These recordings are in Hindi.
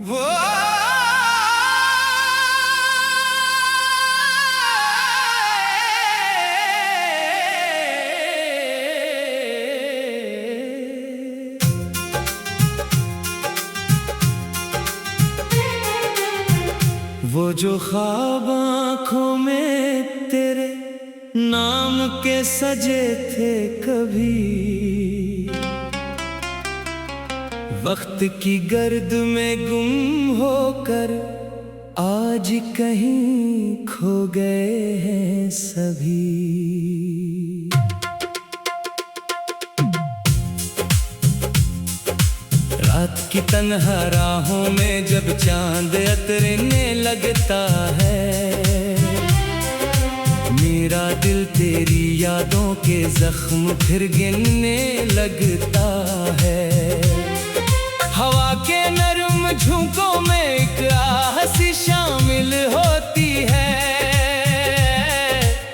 वो जो ख्वाब आँखों में तेरे नाम के सजे थे कभी, वक्त की गर्द में गुम होकर आज कहीं खो गए हैं सभी। रात की तन्हा राहों में जब चांद अतरने लगता है, मेरा दिल तेरी यादों के जख्म फिर गिनने लगता है। हवा के नरम झोंकों में एक आहसी शामिल होती है,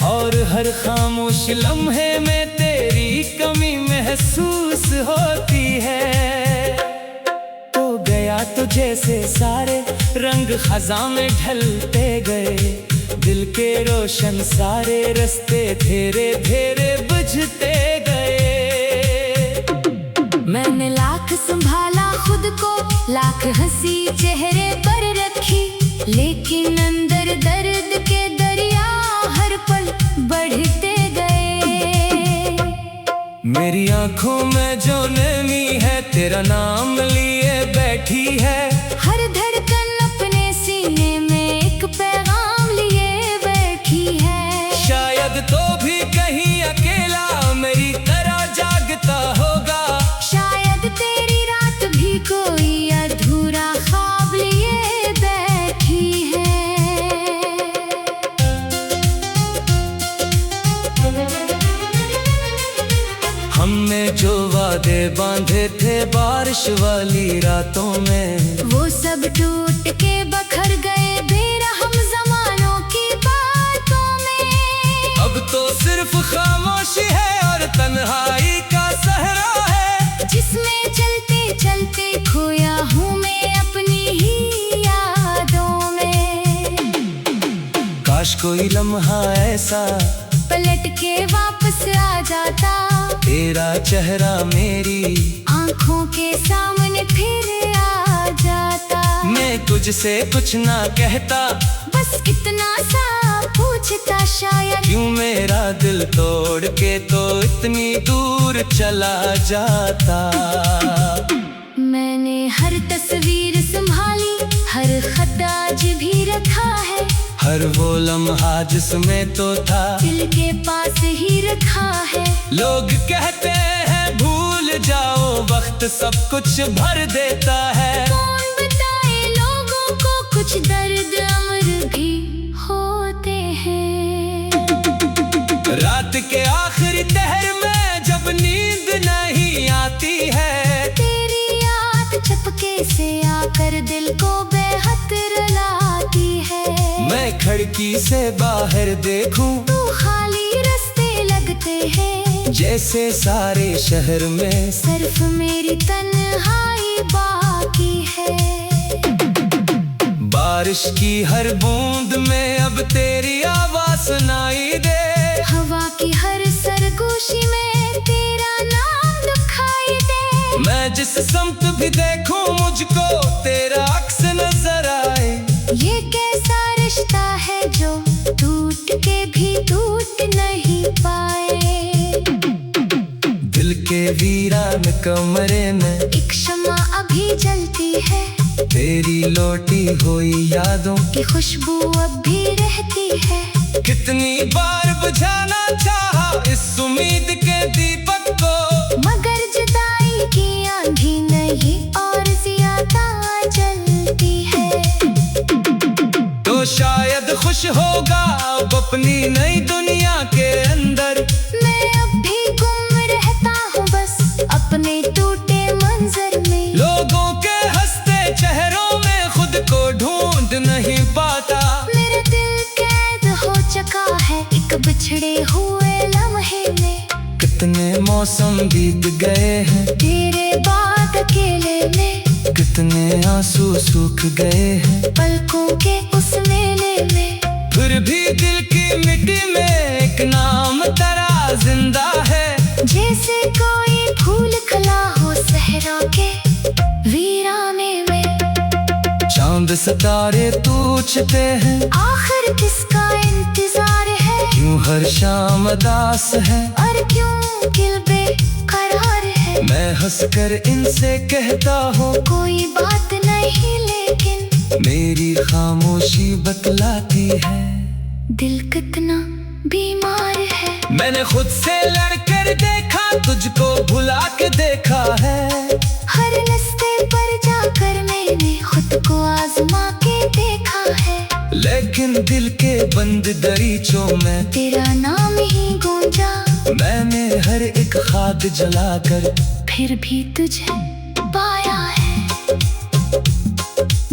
और हर खामोश लम्हे में तेरी कमी महसूस होती है। तो जैसे सारे रंग खज़ां में ढलते गए, दिल के रोशन सारे रास्ते धीरे धीरे बुझते गए। मैंने लाख संभाला खुद को, लाख हंसी चेहरे पर रखी, लेकिन अंदर दर्द के दरिया हर पल बढ़ते गए। मेरी आंखों में जो नमी है तेरा नाम लिए बैठी है, हर धड़कन अपने सीने में एक पैगाम लिए बैठी है। शायद तो भी कहीं अकेला मेरी तरह जागता होगा, शायद तेरी रात भी कोई अधूरा ख्वाब लिए बैठी है। हमने जो वादे बांधे थे बारिश वाली रातों में, वो सब टूट के बखर गए बेरहम ज़मानों की बातों में। अब तो सिर्फ खामोशी है और तन्हाई का सहरा है, जिसमें चलते चलते खोया हूँ मैं अपनी ही यादों में। काश कोई लम्हा ऐसा पलट के वापस आ जाता, तेरा चेहरा मेरी आंखों के सामने फिर आ जाता। मैं तुझसे कुछ ना कहता, बस इतना सा पूछता, शायद क्यों मेरा दिल तोड़ के तो इतनी दूर चला जाता। मैंने हर तस्वीर संभाली, हर खत आज भी रखा है, हर वो लम्हा जिसमें तो था दिल के पास ही रखा है। लोग कहते हैं भूल जाओ, वक्त सब कुछ भर देता है। कौन बताए लोगों को कुछ दर्द अमर भी होते हैं। रात के आखिरी तहर में जब नींद नहीं आती है, तेरी याद चपके से आकर दिल को बेहद रुलाती है। मैं खिड़की से बाहर देखूं तो खाली रास्ते लगते हैं, जैसे सारे शहर में सिर्फ मेरी तन्हाई बाकी है। बारिश की हर बूंद में अब तेरी आवाज सुनाई दे, हवा की हर सरगोशी में तेरा नाम दिखाई दे। मैं जिस समत भी देखूं मुझको तेरा अक्स नजर आए। ये कैसा रिश्ता है जो टूट के भी टूट नहीं पाए। दिल के वीरान कमरे में एक शम्मा अभी जलती है, तेरी लौटी हुई यादों की खुशबू अब भी रहती है। कितनी बार बुझाना चाहा इस उम्मीद के दीपक को, मगर जुदाई की आंधी नहीं और ज्यादा जलती है। तो शायद खुश होगा अब अपनी नई दुनिया के अंदर। मैं अब भी गुम रहता हूँ बस अपने टूटे मंजर में। लोगों के हंसते चेहरों में खुद को ढूंढ नहीं पाता। मेरा दिल कैद हो चुका है एक बिछड़े हुए लम्हे में। कितने मौसम बीत गए हैं तेरे बाद अकेले में। कितने आंसू सूख गए हैं पलकों के उस मेले में, फिर भी दिल की मिट्टी में एक नाम तेरा जिंदा है। जैसे कोई फूल खिला हो सहरा के वीराने में। चांद सितारे टूटते हैं, आखिर किसका इंतजार है? क्यों हर शाम अदास है और क्यों दिल बेकरार है? मैं हंसकर इनसे कहता हूँ कोई बात नहीं, लेकिन मेरी खामोशी बतलाती है दिल कितना बीमार है। मैंने खुद से लड़कर देखा, तुझको भुला के देखा है। हर रास्ते पर जाकर मैंने खुद को आजमा के देखा है, लेकिन दिल के बंद दरीचों में तेरा नाम ही गूंजा। मैंने हर एक खाद जलाकर फिर भी तुझे पाया है।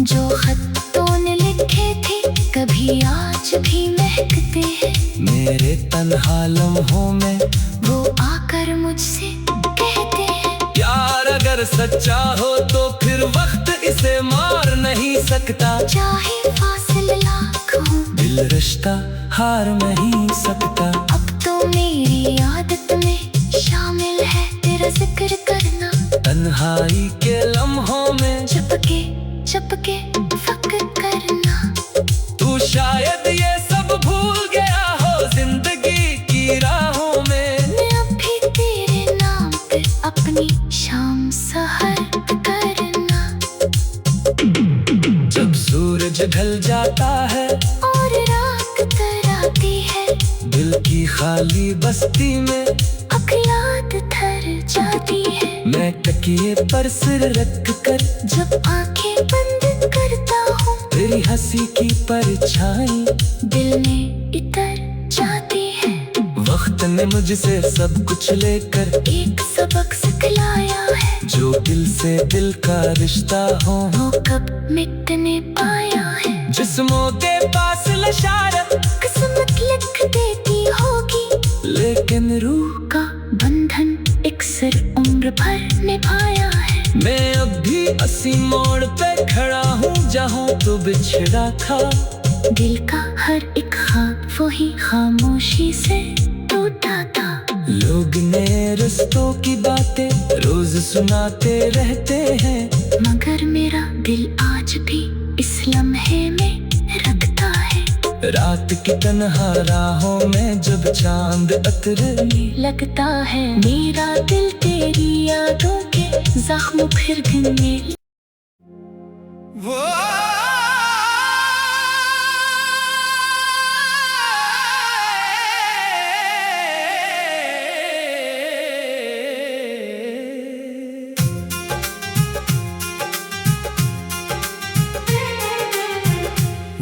जो खत तूने लिखे थे कभी आज भी महकते हैं मेरे तन्हा लम्हों में। वो आकर मुझसे कहते हैं प्यार अगर सच्चा हो तो फिर वक्त इसे मार नहीं सकता। चाहे फासिले लाख हो दिल रिश्ता हार नहीं सकता। अब तो मेरी आदत में शामिल है तेरा जिक्र करना। तन्हाई के लम्हों में चपके चपके फक्र करना। तू शायद ये सब भूल गया हो जिंदगी की राहों में। मैं अब भी तेरे नाम पे अपनी शाम सहर करना। जब सूरज ढल जाता है और रात तराती है, दिल की खाली बस्ती में अखियात थर जाती है। मैं तकिए पर सिर रख कर जब आंखें बंद करता हूँ तेरी हंसी की परछाई दिल में इतर जाती है। वक्त ने मुझसे सब कुछ लेकर एक सबक सिखलाया है, जो दिल से दिल का रिश्ता हो वो कब मिटने पाया है। जिस्मों के पास लशारत किस्मत लिख देती होगी, लेकिन रूह का बंधन एक सिर उम्र भर निभाया है। मैं अब भी उसी मोड़ पे खड़ा हूँ जहाँ तो बिछड़ा था। दिल का हर एक ख्वाब वही खामोशी से टूटा था। लोग नए रिश्तों की बातें रोज सुनाते रहते हैं, मगर मेरा दिल आज भी इस लम्हे में रखता है। रात की तन्हा राहों में जब चांद अतरने लगता है मेरा दिल तेरी यादों के जख्म फिर गिनने। वो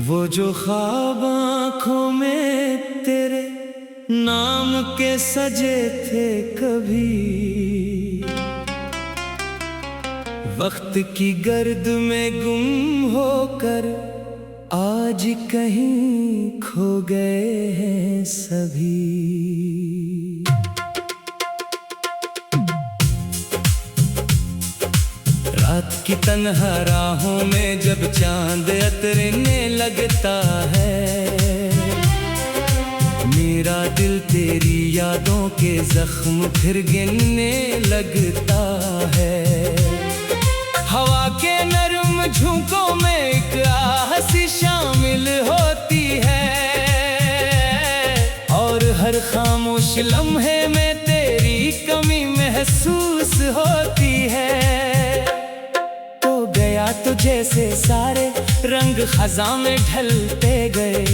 वो जो ख्वाब आँखों में तेरे नाम के सजे थे कभी, वक्त की गर्द में गुम होकर आज कहीं खो गए हैं सभी। रात की तन्हा राहों में जब चांद अतरने लगता है, मेरा दिल तेरी यादों के जख्म फिर गिनने लगता है। हवा के नरम झोंकों में एक हंसी शामिल होती है, और हर खामोश लम्हे में तेरी कमी महसूस होती है। तो जैसे सारे रंग खज़ां में ढलते गए,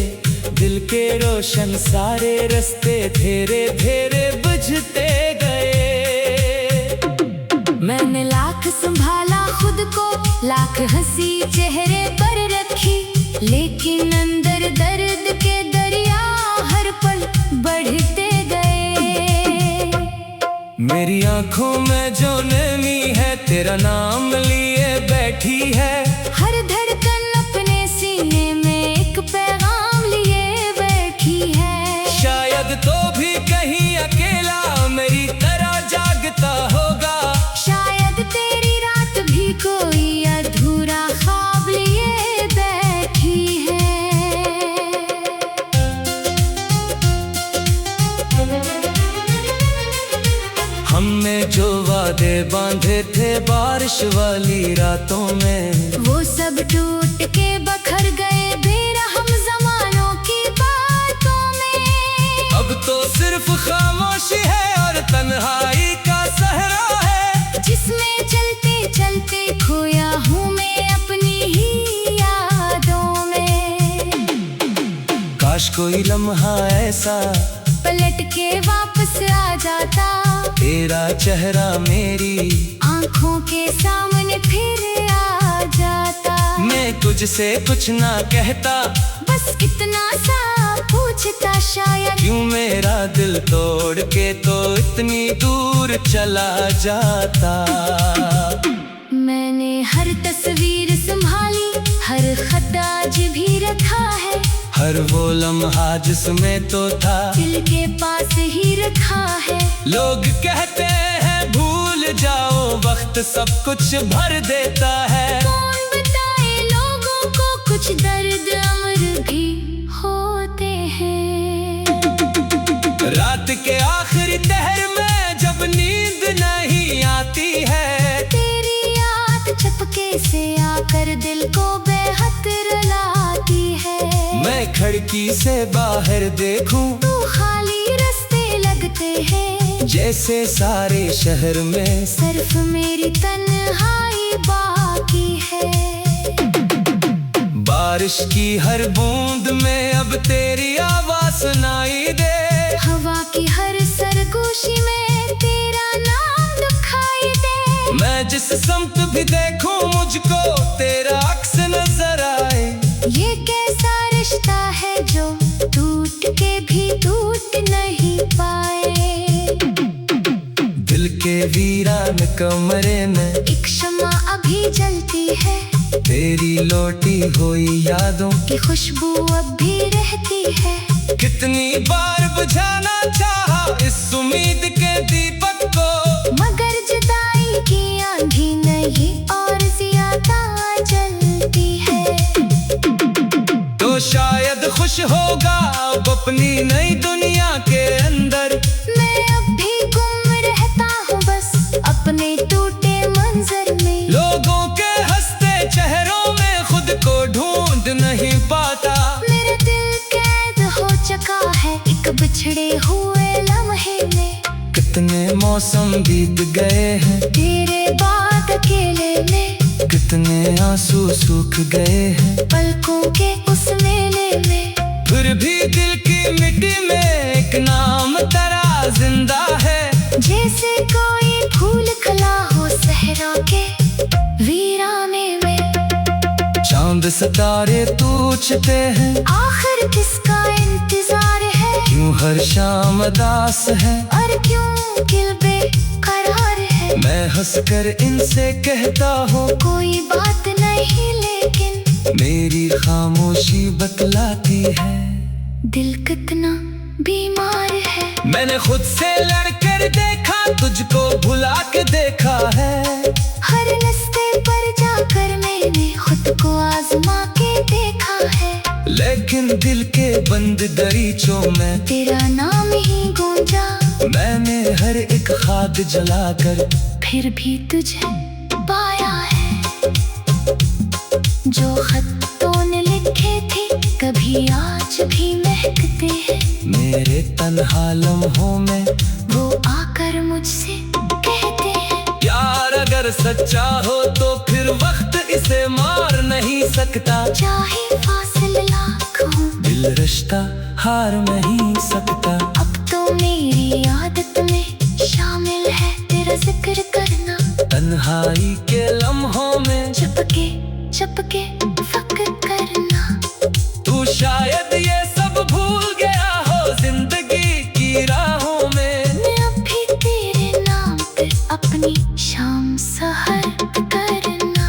दिल के रोशन सारे रास्ते धीरे धीरे बुझते गए। मैंने लाख संभाला खुद को, लाख हंसी चेहरे पर रखी, लेकिन अंदर दर्द के दरिया हर पल बढ़ते गए। मेरी आंखों में जो नमी है तेरा नाम लिए बैठी है। हर धड़कन अपने सीने में एक पैगाम लिए बैठी है। शायद तो भी कहीं अकेला मेरी तरह जागता होगा, शायद तेरी रात भी कोई अधूरी रातों में। वो सब टूट के बखर गए बेरहम जमानों की बातों में। अब तो सिर्फ खामोशी है और तन्हाई का सहरा है, जिसमें चलते चलते खोया हूँ मैं अपनी ही यादों में। काश कोई लम्हा ऐसा पलट के वापस आ जाता, तेरा चेहरा मेरी आंखों के सामने फिर आ जाता। मैं तुझसे कुछ ना कहता, बस इतना सा पूछता शायद, क्यों मेरा दिल तोड़ के तो इतनी दूर चला जाता। मैंने हर तस्वीर संभाली, हर खत आज भी रखा है, हर वो लम्हा जिसमें तो था दिल के पास ही रखा है। लोग कहते हैं भूल जाओ, वक्त सब कुछ भर देता है। कौन बताए लोगों को कुछ दर्द अमर भी होते हैं। रात के आखिरी पहर में जब नींद नहीं आती है, तेरी याद चपके से आकर दिल को बेहद रुलाती है। मैं खिड़की से बाहर देखूं तू खाली रास्ते लगते हैं, जैसे सारे शहर में सिर्फ मेरी तन्हाई बाकी है। बारिश की हर बूंद में अब तेरी आवाज सुनाई दे, हवा की हर सरगोशी में तेरा नाम दिखाई दे। मैं जिस समत भी देखूं मुझको तेरा अक्स नजर आए। ये कैसा रिश्ता है जो टूट के भी टूट नहीं पाए। दिल के वीरान कमरे में एक शम्मा अभी जलती है, तेरी लौटी हुई यादों की खुशबू अब भी रहती है। कितनी बार बुझाना चाहा इस उम्मीद के दीपक को, मगर जुदाई की आंधी नहीं और ज्यादा जलती है। तो शायद खुश होगा अब अपनी नई दुनिया के अंदर। मैं अब भी गुम रहता हूँ बस अपने टूटे मंजर में। लोगों के हंसते चेहरों में खुद को ढूंढ नहीं पाता। मेरा दिल कैद हो चुका है एक बिछड़े हुए लम्हे में। कितने मौसम बीत गए हैं तेरे बाद अकेले में, कितने आंसू सूख गए हैं पलकों के उस मेले में। फिर भी दिल की मिट्टी में एक नाम तेरा जिंदा है, जैसे कोई फूल खिला हो सहरा के वीराने में। चांद सितारे पूछते हैं आखिर किसका इंतजार है, क्यों हर शाम अदास है और क्यों दिल बेकरार है। मैं हंसकर इनसे कहता हूँ कोई बात नहीं लेकिन मेरी खामोशी बतलाती है दिल कितना बीमार है। मैंने खुद से लड़कर देखा, तुझको भुला के देखा है। हर रास्ते पर जाकर मैंने खुद को आजमा के देखा है, लेकिन दिल के बंद दरीचों में तेरा नाम ही गूंजा। मैंने हर एक खाद जलाकर फिर भी तुझे पाया है। जो खतों ने लिखे थे कभी आज भी महकते हैं। मेरे तन्हा लम्हों में वो आकर मुझसे कहते हैं, प्यार अगर सच्चा हो तो फिर वक्त इसे मार नहीं सकता। चाहे फासले लाख हो दिल रिश्ता हार नहीं सकता। अब तो मेरी आदत में शामिल है तेरा जिक्र करना। तन्हाई के लम्हों में चपके चपके फक्र करना। तू शायद ये सब भूल गया हो जिंदगी की राहों में। मैं अब भी तेरे नाम पे अपनी शाम सहर करना।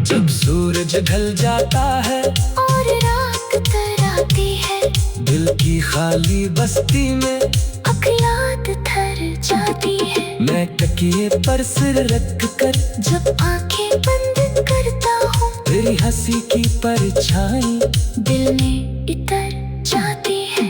जब सूरज ढल जाता है और रात तराती है, दिल की खाली बस्ती में अखलात थर जाती है। मैं तकिए पर सिर रख कर जब आंखें बंद करता हूँ, तेरी हंसी की परछाई दिल में इतर जाती है।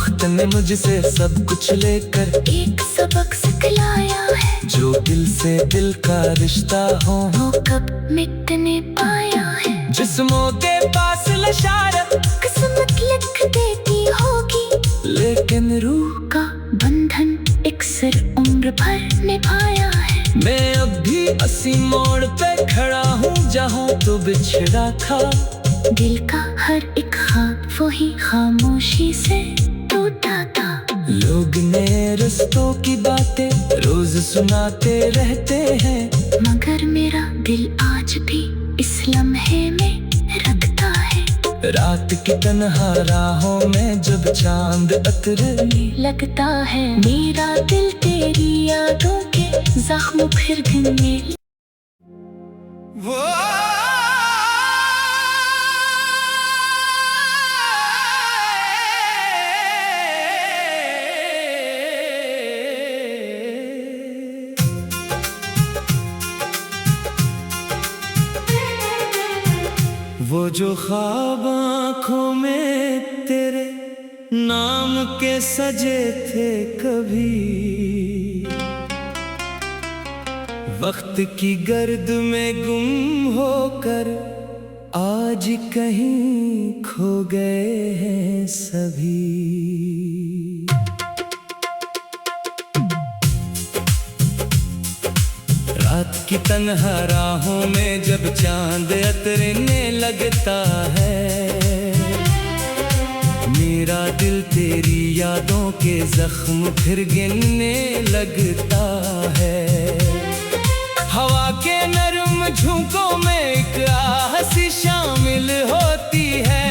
वक्त ने मुझसे सब कुछ लेकर एक सबक सिखलाया है, जो दिल से दिल का रिश्ता हो वो कब मिटने पाया है। जिस्मों के पास लशार किस्मत लिख देती होगी, लेकिन रूह का बंधन एक सिर उम्र भर निभाया है। मैं अब भी उसी मोड़ पे खड़ा हूँ जहाँ तो बिछड़ा था। दिल का हर एक ख्वाब वही खामोशी से टूटा था। लोग नए रिश्तों की बातें रोज सुनाते रहते हैं, मगर मेरा दिल आज भी इस लम्हे में रखता है। रात की तन्हा राहों में जब चांद उतरने लगता है, मेरा दिल तेरी यादों के जख्म फिर गिनने। वो जो ख्वाब आँखों में तेरे नाम के सजे थे कभी, वक्त की गर्द में गुम होकर आज कहीं खो गए हैं सभी। रात की तन्हा राहों में जब चांद उतरने लगता है, मेरा दिल तेरी यादों के जख्म फिर गिनने लगता है। हवा के नरम झोंकों में एक आहसी शामिल होती है,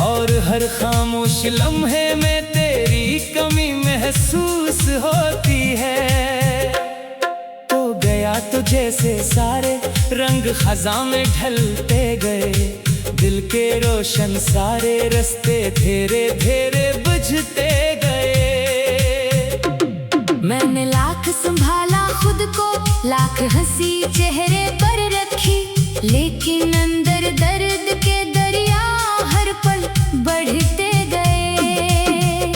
और हर खामोश लम्हे में तेरी कमी महसूस होती है। तो जैसे सारे रंग खज़ां में ढलते गए, दिल के रोशन सारे रास्ते धीरे धीरे बुझते गए। मैंने लाख संभाला खुद को, लाख हंसी चेहरे पर रखी, लेकिन अंदर दर्द के दरिया हर पल बढ़ते गए।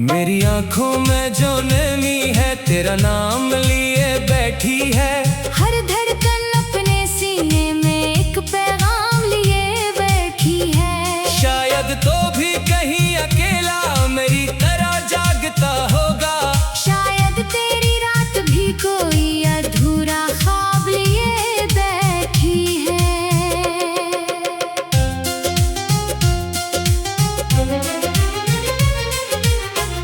मेरी आंखों में जो नमी है तेरा नाम लिए बैठी है, हर धड़कन अपने सीने में एक पैगाम लिए बैठी है। शायद तो भी कहीं अकेला मेरी तरह जागता होगा, शायद तेरी रात भी कोई अधूरा ख्वाब लिए बैठी है।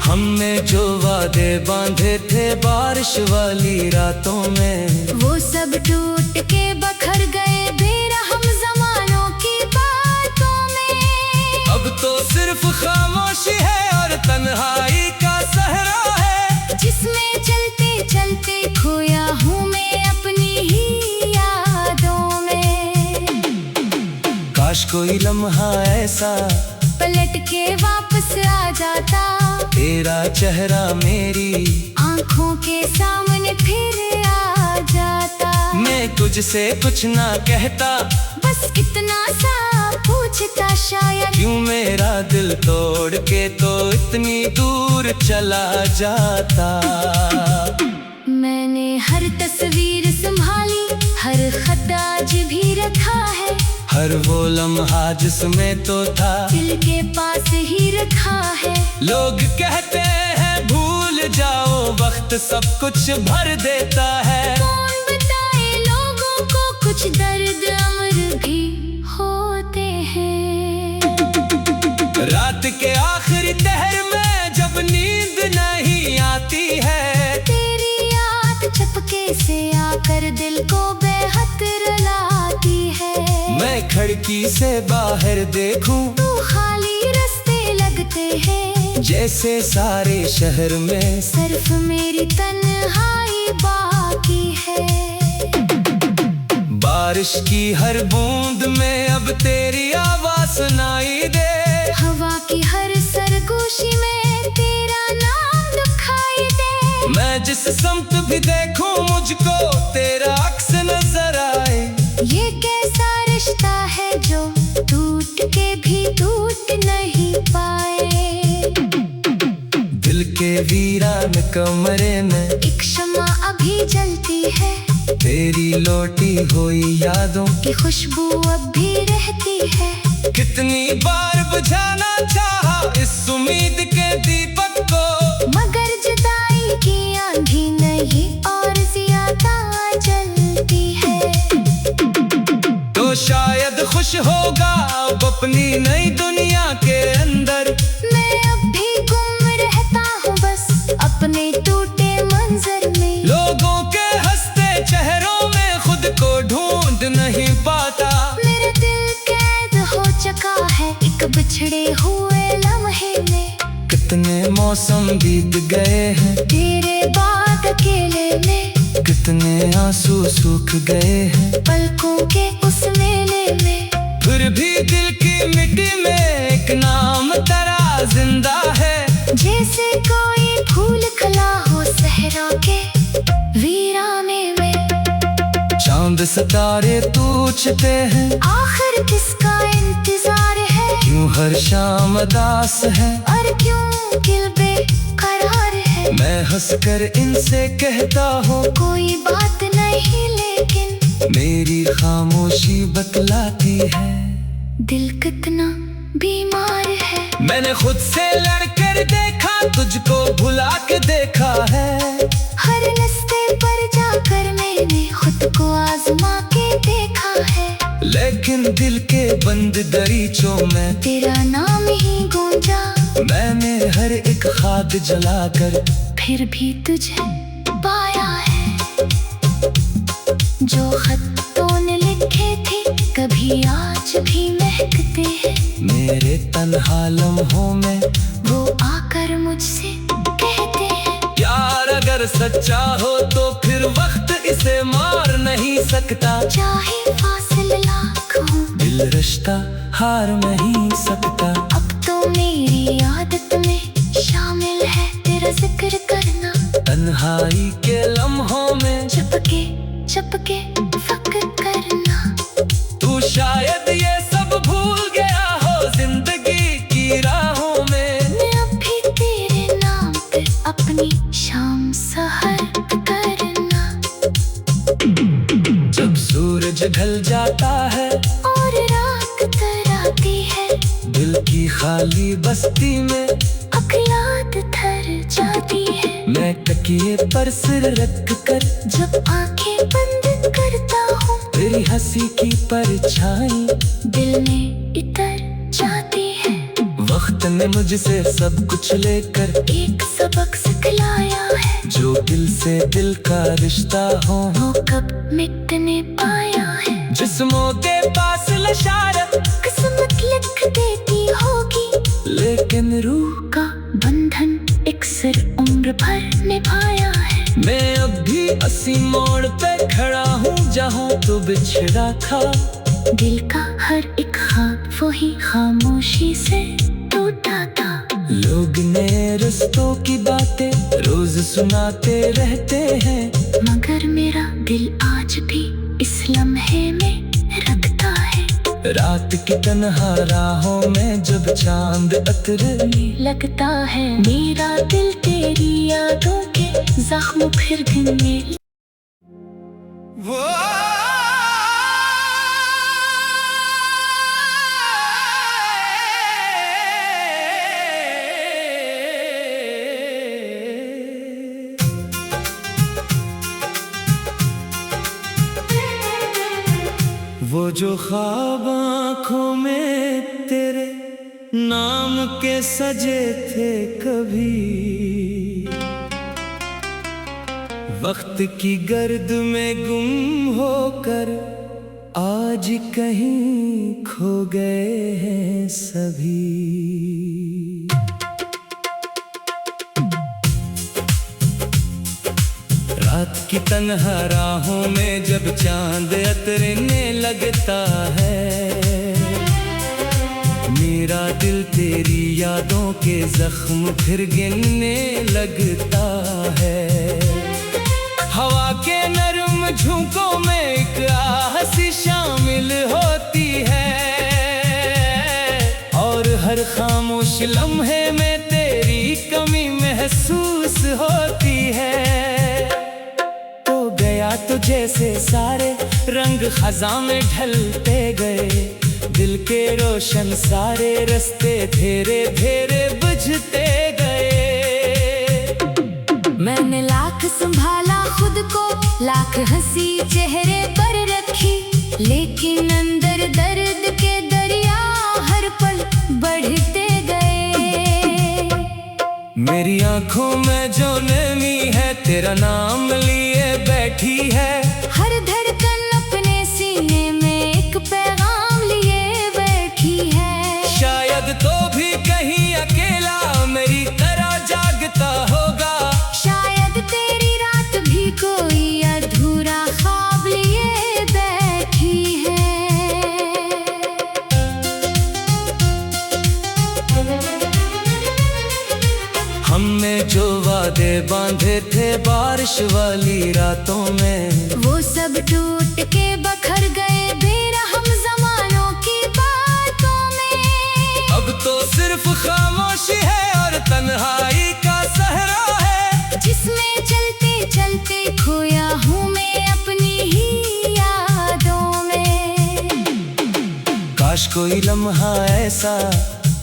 हमने जो वादे बांधे थे बारिश वाली रातों में, वो सब टूट के बखर गए बेरहम ज़मानों की बातों में। अब तो सिर्फ खामोशी है और तन्हाई का सहरा है, जिसमें चलते चलते खोया हूँ मैं अपनी ही यादों में। काश कोई लम्हा ऐसा पलट के वापस आ जाता, तेरा चेहरा मेरी आंखों के सामने फिर आ जाता। मैं तुझसे कुछ ना कहता, बस इतना सा पूछता, शायद क्यों मेरा दिल तोड़ के तो इतनी दूर चला जाता। मैंने हर तस्वीर संभाली, हर खत आज भी रखा है, हर वो लम्हा जिसमें तो था दिल के पास ही रखा है। लोग कहते हैं भूल जाओ, वक्त सब कुछ भर देता है। कौन बताए लोगों को कुछ दर्द अमर भी होते हैं। रात के आखिरी तहर में जब नींद नहीं आती है, तेरी याद चपके से आकर दिल को बेहद रुलाती है। मैं खिड़की से बाहर देखूं तो खाली रास्ते लगते हैं, जैसे सारे शहर में सिर्फ मेरी तन्हाई बाकी है। बारिश की हर बूंद में अब तेरी आवाज सुनाई दे, हवा की हर सरगोशी में तेरा नाम दिखाई दे। मैं जिस समत भी देखूं मुझको तेरा अक्स नजर आए। ये कैसा रिश्ता है जो टूट के भी टूट नहीं पाए। के वीरान कमरे में एक शम्मा अभी जलती है, तेरी लौटी हुई यादों की खुशबू अब भी रहती है। कितनी बार बुझाना चाहा इस उम्मीद के दीपक को, मगर जुदाई की आंधी नहीं और ज्यादा जलती है। तो शायद खुश होगा अब अपनी नई दुनिया के अंदर। मैं अब भी गुम रहता हूँ बस अपने टूटे मंजर में। लोगों के हंसते चेहरों में खुद को ढूंढ नहीं पाता। मेरा दिल कैद हो चुका है एक बिछड़े हुए लम्हे में। कितने मौसम बीत गए हैं तेरे बाद अकेले में, कितने आंसू सूख गए हैं पलकों के उस मेले में। फिर भी दिल की मिट्टी में एक नाम तेरा जिंदा है। जैसे कोई फूल खिला हो सहरा के वीराने में। चांद सितारे टूटते हैं, आखिर किसका इंतजार है। क्यों हर शाम उदास है और क्यों दिल बेकरार है। मैं हंसकर इनसे कहता हूँ कोई बात नहीं लेकिन मेरी खामोशी बतलाती है दिल कितना बीमार है। मैंने खुद से लड़कर देखा, तुझको भुला के देखा है। हर रास्ते पर जाकर मैंने खुद को आजमा के देखा है। लेकिन दिल के बंद दरीचों में तेरा नाम ही गूंजा। मैंने हर एक खाद जलाकर फिर भी तुझे पाया है। जो खत तूने लिखे थे कभी आज भी महकते हैं। मेरे तन्हा लम्हों में वो आकर मुझसे कहते हैं प्यार अगर सच्चा हो तो फिर वक्त इसे मार नहीं सकता। चाहे फासिल लाख हो दिल रिश्ता हार नहीं सकता। अब तो मेरी आदत में शामिल है तेरा जिक्र करना। तन्हाई के लम्हों में चपके चपके फक्र करना। तू शायद ये सब भूल गया हो जिंदगी की राहों में। मैं अब भी तेरे नाम पे अपनी शाम सहर करना। जब सूरज ढल जाता है और रात तराती है, दिल की खाली बस्ती में अखियात थर जाती है। मैं तकिए पर सिर रख कर जब आंखें बंद करता हूँ तेरी हंसी की परछाई दिल में इतर जाती है। वक्त ने मुझसे सब कुछ लेकर एक सबक सिखलाया है। जो दिल से दिल का रिश्ता हो वो कब मिटने पाया है। जिस्मों के पास लशार किस्मत लिख देती होगी, लेकिन रूह का बंधन एक सिर उम्र भर निभाया है। मैं अब भी असी मोड़ पे खड़ा हूँ जहाँ तो बिछड़ा था। दिल का हर एक ख्वाब वही खामोशी से टूटा था। लोग नए रिश्तों की बातें रोज सुनाते रहते हैं, मगर मेरा दिल आज भी इस लम्हे में रखता है। रात की तन्हा राहों में जब चांद अतरने लगता है मेरा दिल तेरी यादों के जख्म फिर गिनने। वो वो जो ख्वाब आँखों में तेरे नाम के सजे थे कभी, वक्त की गर्द में गुम होकर आज कहीं खो गए हैं सभी। रात की तन्हा राहों में जब चांद अतरने लगता है, मेरा दिल तेरी यादों के जख्म फिर गिनने लगता है। हवा के नरम झोंकों में एक आहसी शामिल होती है, और हर खामोश लम्हे में तेरी कमी महसूस तुझे से सारे रंग खज़ां में ढलते गए, दिल के रोशन सारे रास्ते धीरे धीरे बुझते गए। मैंने लाख संभाला खुद को, लाख हंसी चेहरे पर रखी, लेकिन अंदर दर्द के दरिया हर पल बढ़ते गए। मेरी आंखों में जो नमी है तेरा नाम लिए बैठी है, हर धड़कन अपने सीने में एक पैगाम लिए बैठी है। शायद तो भी कहीं अकेला मेरी तरह जागता होगा, शायद तेरी रात भी कोई अधूरा ख्वाब लिए बैठी है। हमने जो वादे बांधे थे बारिश वाली रातों में, वो सब टूट के बखर गए बेरहम ज़मानों की बातों में। अब तो सिर्फ खामोशी है और तन्हाई का सहरा है, जिसमें चलते चलते खोया हूँ मैं अपनी ही यादों में। काश कोई लम्हा ऐसा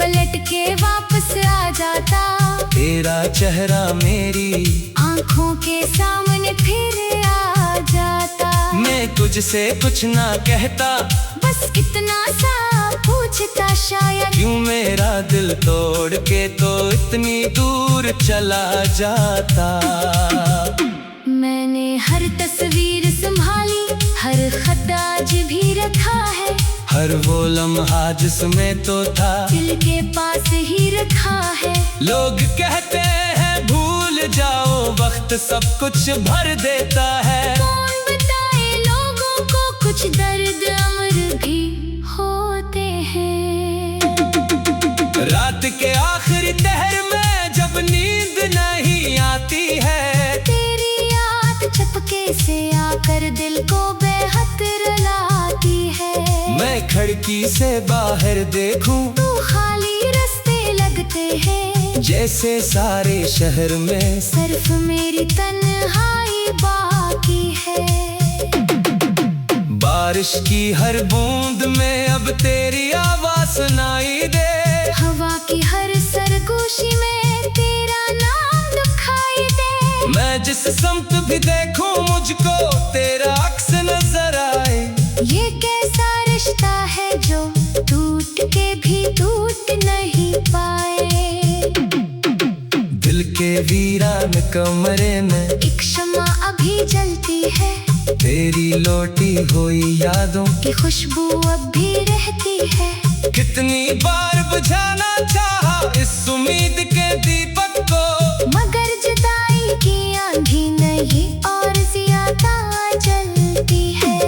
पलट के वापस आ जाता, तेरा चेहरा मेरी आंखों के सामने फिर आ जाता। मैं तुझसे कुछ ना कहता, बस इतना सा पूछता, शायद क्यों मेरा दिल तोड़ के तो इतनी दूर चला जाता। मैंने हर तस्वीर संभाली, हर खत आज भी रखा है, हर वो लम्हा जिसमें तो था दिल के पास ही रखा है। लोग कहते हैं भूल जाओ, वक्त सब कुछ भर देता है। कौन बताए लोगों को कुछ दर्द अमर भी होते हैं। रात के आखिरी तहर में जब नींद नहीं आती है, तेरी याद चपके से आकर दिल को बेहद रुलाती है। मैं खिड़की से बाहर देखूं तू खाली रास्ते लगते हैं, जैसे सारे शहर में सिर्फ मेरी तन्हाई बाकी है। बारिश की हर बूंद में अब तेरी आवाज सुनाई दे, हवा की हर सरगोशी में तेरा नाम दिखाई दे। मैं जिस समत भी देखूं मुझको तेरा अक्स नजर आए। ये कैसा रिश्ता है जो टूट के भी टूट नहीं पाए। दिल के वीरान कमरे में एक शम्मा अभी जलती है, तेरी लौटी हुई यादों की खुशबू अब भी रहती है। कितनी बार बुझाना चाहा इस उम्मीद के दीपक को, मगर जुदाई की आंधी नहीं और ज्यादा जलती है।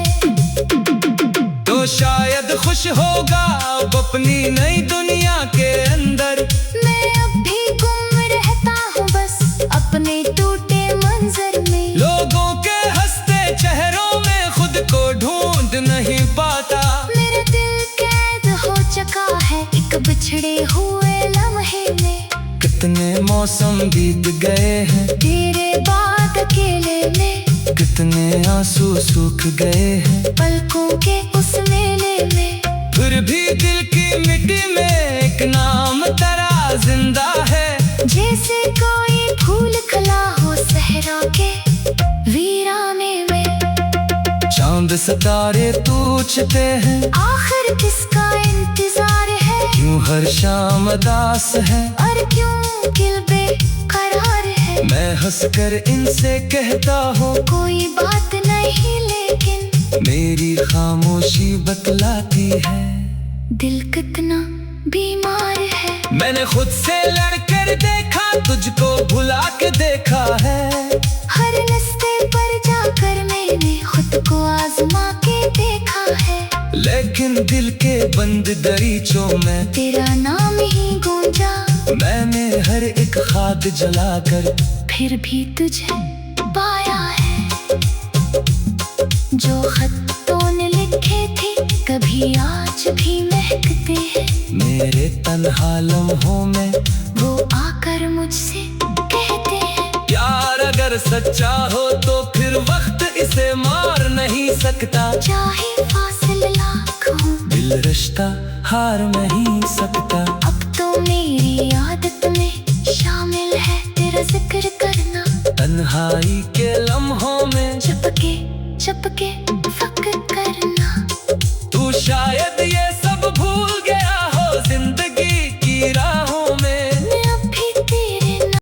तो शायद खुश होगा अब अपनी नई दुनिया के अंदर। मैं अब भी गुम रहता हूँ बस अपने टूटे मंजर में। लोगों के हंसते चेहरों में खुद को ढूंढ नहीं पाता। मेरा दिल कैद हो चुका है एक बिछड़े हुए लम्हे में। कितने मौसम बीत गए हैं तेरे बाद अकेले में, कितने आंसू सूख गए हैं पलकों के उस मेले में। फिर भी दिल की मिट्टी में एक नाम तेरा जिंदा है, जैसे कोई फूल खिला हो सहरा के वीराने में। चांद सितारे टूटते हैं, आखिर किसका इंतजार है। क्यों हर शाम उदास है और क्यों दिल बेकरार है। मैं हंसकर इनसे कहता हूँ कोई बात नहीं, लेकिन मेरी खामोशी बतलाती है दिल कितना बीमार है। मैंने खुद से लड़कर देखा, तुझको भुला के देखा है। हर रास्ते पर जाकर मैंने खुद को आजमा के देखा है, लेकिन दिल के बंद दरीचों में तेरा नाम ही गूंजा। मैंने हर एक खाद जलाकर फिर भी तुझे पाया है। जो खत तूने लिखे थे कभी आज भी महकते हैं। मेरे तन्हा लम्हों में वो आकर मुझसे कहते हैं, प्यार अगर सच्चा हो तो फिर वक्त इसे मार नहीं सकता। चाहे फासिल लाख हो, दिल रिश्ता हार नहीं सकता। अब तो मेरी आदत में शामिल है तेरा जिक्र करना। तन्हाई के लम्हों में चपके चपके